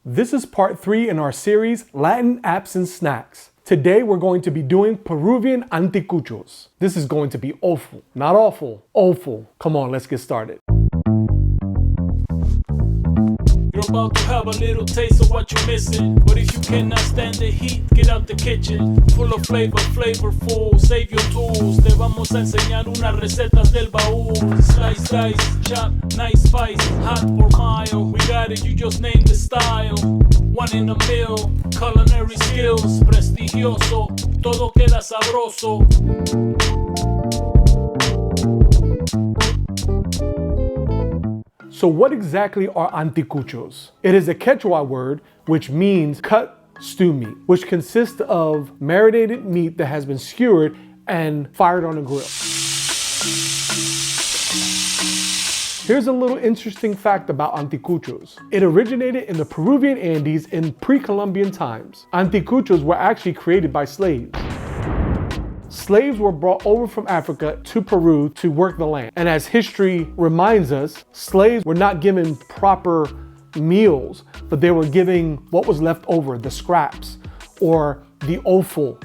This is part 3 in our series, Latin Apps and Snacks. Today we're going to be doing Peruvian Anticuchos. This is going to be awful. Not awful, awful. Come on, let's get started. You're about to have a little taste of what you're missing. But if you cannot stand the heat, get out the kitchen. Full of flavor, flavorful, save your tools. Te vamos a enseñar unas recetas del baúl. Slice, dice, chop, nice spice, hot or mild. We got it, you just name the style. One in a meal, culinary skills, prestigioso. Todo queda sabroso. So what exactly are anticuchos? It is a Quechua word which means cut stew meat, which consists of marinated meat that has been skewered and fired on a grill. Here's a little interesting fact about anticuchos. It originated in the Peruvian Andes in pre-Columbian times. Anticuchos were actually created by slaves. Slaves were brought over from Africa to Peru to work the land. And as history reminds us, slaves were not given proper meals, but they were giving what was left over, the scraps, or the offal.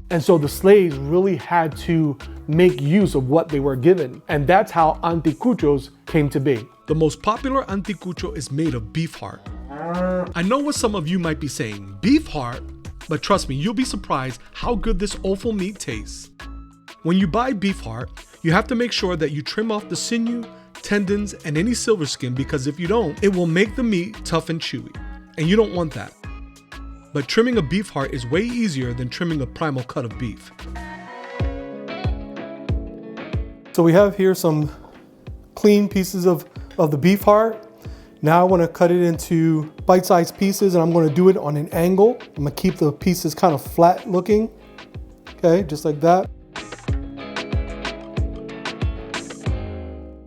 And so the slaves really had to make use of what they were given. And that's how anticuchos came to be. The most popular anticucho is made of beef heart. I know what some of you might be saying, beef heart? But trust me, you'll be surprised how good this offal meat tastes. When you buy beef heart, you have to make sure that you trim off the sinew, tendons, and any silver skin, because if you don't, it will make the meat tough and chewy. And you don't want that. But trimming a beef heart is way easier than trimming a primal cut of beef. So we have here some clean pieces of the beef heart. Now I want to cut it into bite-sized pieces, and I'm going to do it on an angle. I'm going to keep the pieces kind of flat looking. Okay, just like that.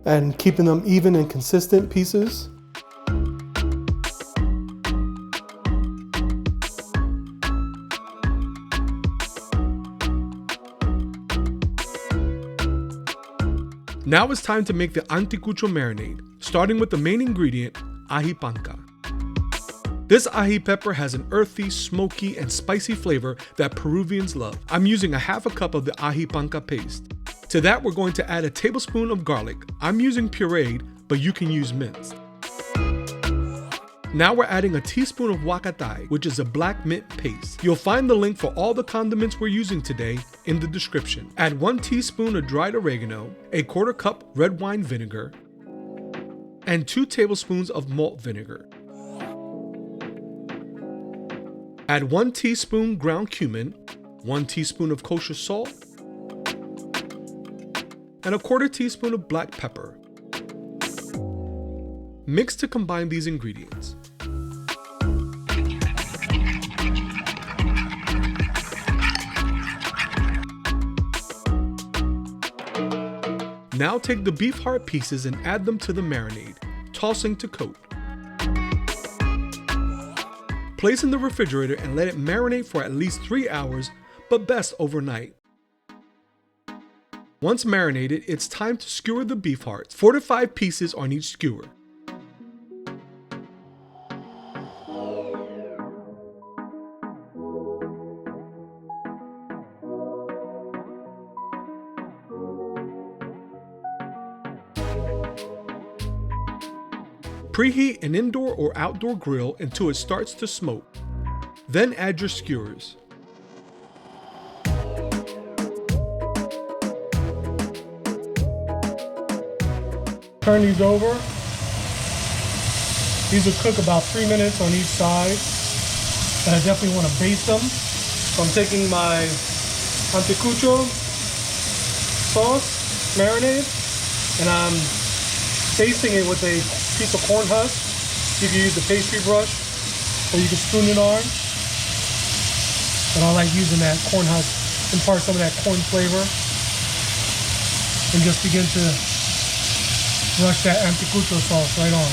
And keeping them even and consistent pieces. Now it's time to make the anticucho marinade, starting with the main ingredient, ají panca. This ají pepper has an earthy, smoky, and spicy flavor that Peruvians love. I'm using a half a cup of the ají panca paste. To that, we're going to add a tablespoon of garlic. I'm using pureed, but you can use minced. Now we're adding a teaspoon of huacatay, which is a black mint paste. You'll find the link for all the condiments we're using today in the description. Add 1 teaspoon of dried oregano, a 1/4 cup red wine vinegar, and 2 tablespoons of malt vinegar. Add 1 teaspoon ground cumin, 1 teaspoon of kosher salt, and a 1/4 teaspoon of black pepper. Mix to combine these ingredients. Now take the beef heart pieces and add them to the marinade, tossing to coat. Place in the refrigerator and let it marinate for at least 3 hours, but best overnight. Once marinated, it's time to skewer the beef hearts, 4 to 5 pieces on each skewer. Preheat an indoor or outdoor grill until it starts to smoke. Then add your skewers. Turn these over. These will cook about 3 minutes on each side. And I definitely want to baste them. So I'm taking my anticucho sauce, marinade, and I'm basting it with a piece of corn husk. You can use a pastry brush, or you can spoon it on. But I like using that corn husk, impart some of that corn flavor, and just begin to rush that anticucho sauce right on.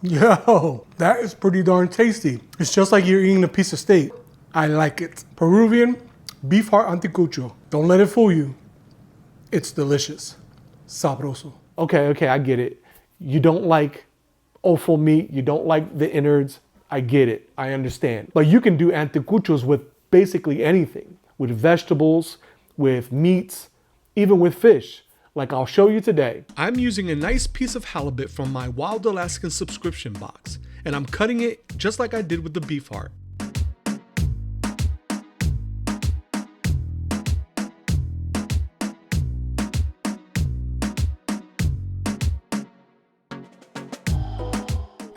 Yo, that is pretty darn tasty. It's just like you're eating a piece of steak. I like it. Peruvian beef heart anticucho. Don't let it fool you. It's delicious. Sabroso. Okay, I get it. You don't like offal meat, you don't like the innards. I get it, I understand. But you can do anticuchos with basically anything, with vegetables, with meats, even with fish, like I'll show you today. I'm using a nice piece of halibut from my Wild Alaskan subscription box, and I'm cutting it just like I did with the beef heart.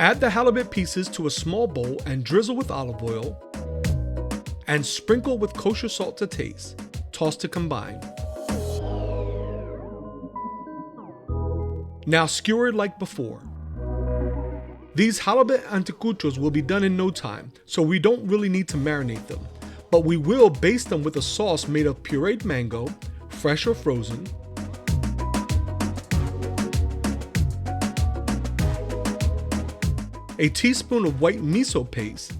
Add the halibut pieces to a small bowl and drizzle with olive oil and sprinkle with kosher salt to taste. Toss to combine. Now skewered like before. These halibut anticuchos will be done in no time, so we don't really need to marinate them, but we will baste them with a sauce made of pureed mango, fresh or frozen, a teaspoon of white miso paste.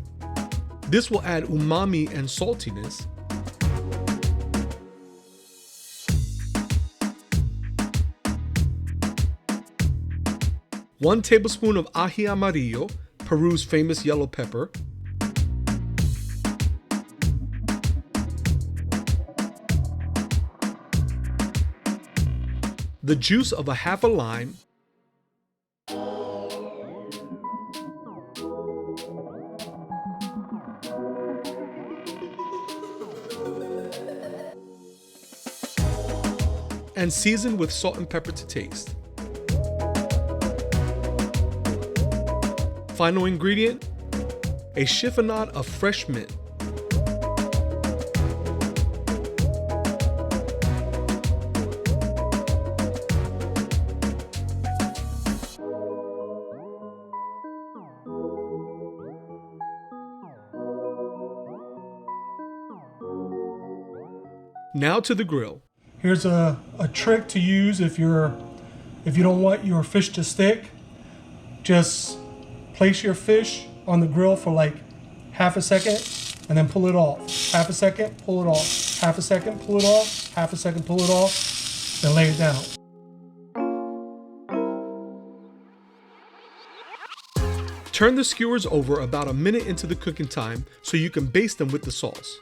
This will add umami and saltiness. One tablespoon of aji amarillo, Peru's famous yellow pepper. The juice of a half a lime. And season with salt and pepper to taste. Final ingredient, a chiffonade of fresh mint. Now to the grill. Here's a trick to use if you don't want your fish to stick. Just place your fish on the grill for like half a second and then pull it off. Half a second, pull it off. Half a second, pull it off. Half a second, pull it off. Then lay it down. Turn the skewers over about a minute into the cooking time so you can baste them with the sauce.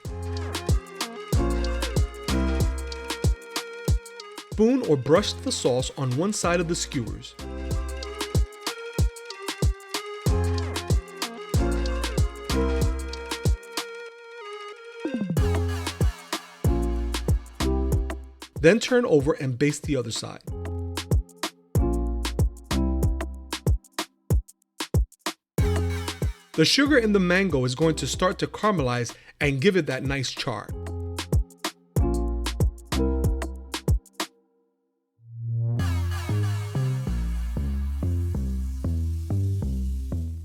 Spoon or brush the sauce on one side of the skewers. Then turn over and baste the other side. The sugar in the mango is going to start to caramelize and give it that nice char.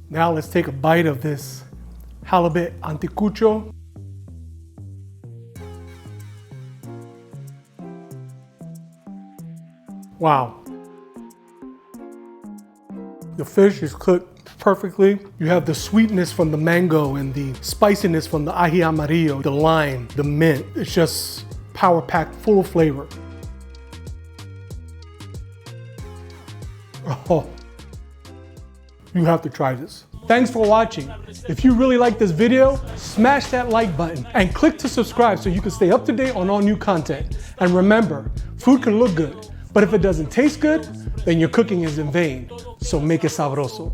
Now let's take a bite of this halibut anticucho. Wow. The fish is cooked perfectly. You have the sweetness from the mango and the spiciness from the aji amarillo, the lime, the mint. It's just power packed, full of flavor. Oh. You have to try this. Thanks for watching. If you really like this video, smash that like button and click to subscribe so you can stay up to date on all new content. And remember, food can look good, but if it doesn't taste good, then your cooking is in vain. So make it sabroso.